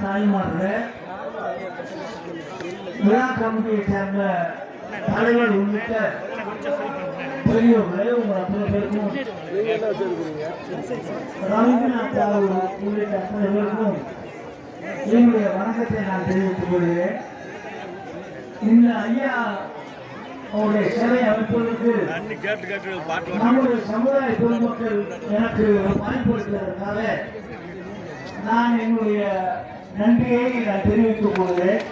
தாய்மார்கள் விழா கமிட்டியை சேர்ந்த தலைவர் உள்ளிட்ட பெரியோர்களே உங்கள் அத்தனை பேருக்கும் ரவீந்திரநாத் தாகூர் உள்ளிட்ட அத்தனை பேருக்கும் என்னுடைய வணக்கத்தை நான் தெரிவித்துக் கொள்கிறேன். இந்த ஐயா அவருடைய சேவை அமைப்பதற்கு நம்முடைய சமுதாய பொதுமக்கள் எனக்கு வாய்ப்பு அளித்ததற்காக நான் என்னுடைய நன்றியை நான் தெரிவித்துக் கொள்கிறேன்.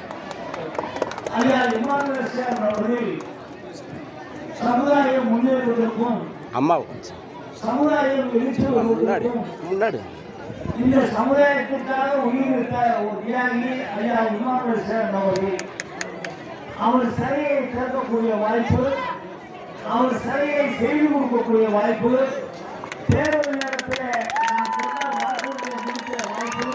ஐயா இமானுவேல் சேகர் அவர்கள் சமுதாயம் முன்னேறுவதற்கும் சமுதாயம் எழுச்சி வருவதற்கும் இந்த சமுதாயத்திற்காக உயிரிழந்த ஒரு தியாகி ஐயா இமானுவேல் சேகர் அவர்கள் அவர் சிலையை திறக்கக்கூடிய வாய்ப்பு, அவர் சிலையை செய்து கொடுக்கக்கூடிய வாய்ப்பு, தேர்தல் நேரத்தில் நான் சொன்ன வாக்குறுதியை முடித்த வாய்ப்பு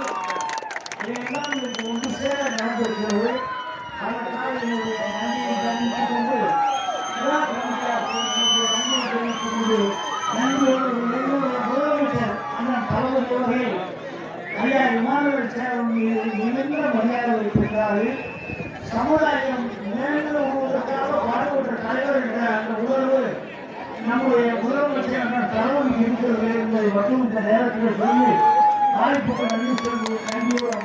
இதையெல்லாம் இன்றைக்கு ஒன்று சேர நடந்திருக்கிறது. அதற்காக என்னுடைய நன்றியை தெரிவித்துக் கொண்டு நன்றியை தெரிவித்துக் கொண்டு நன்றியோடு எங்களுடைய முதலமைச்சர் அண்ணன் தளபதி அவர்கள் ஐயா இமானுவேல் சேகர் மிகுந்த மரியாதை வைத்திருக்கிறார்கள். சமுதாயம் மேலும் உருவதற்காக பாடுபட்ட தலைவர் என்ற அந்த உணர்வு நம்முடைய முதலமைச்சர் அண்ணன் தளபதி இருக்கிறது என்பதை மட்டும் இந்த நேரத்தில் சொல்லி வாய்ப்புக்கு நன்றி சொல்லி நன்றியோடு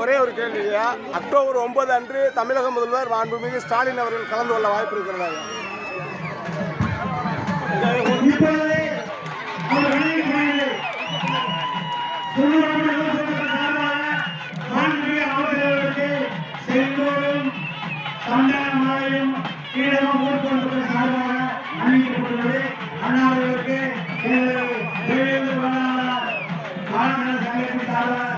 ஒரே ஒரு கேள்வி ஐயா. அக்டோபர் 9 அன்று தமிழக முதல்வர் மாண்புமிகு ஸ்டாலின் அவர்கள் கலந்து கொள்ள வாய்ப்பு இருக்கிறதா? செங்கோடும் சந்தானமாயும் கீழமும் ஊர்கொண்டு சார்பாக அறிவிக்கப்பட்டுள்ளது. அண்ணாவிற்கு சங்கத்தின் சார்பாக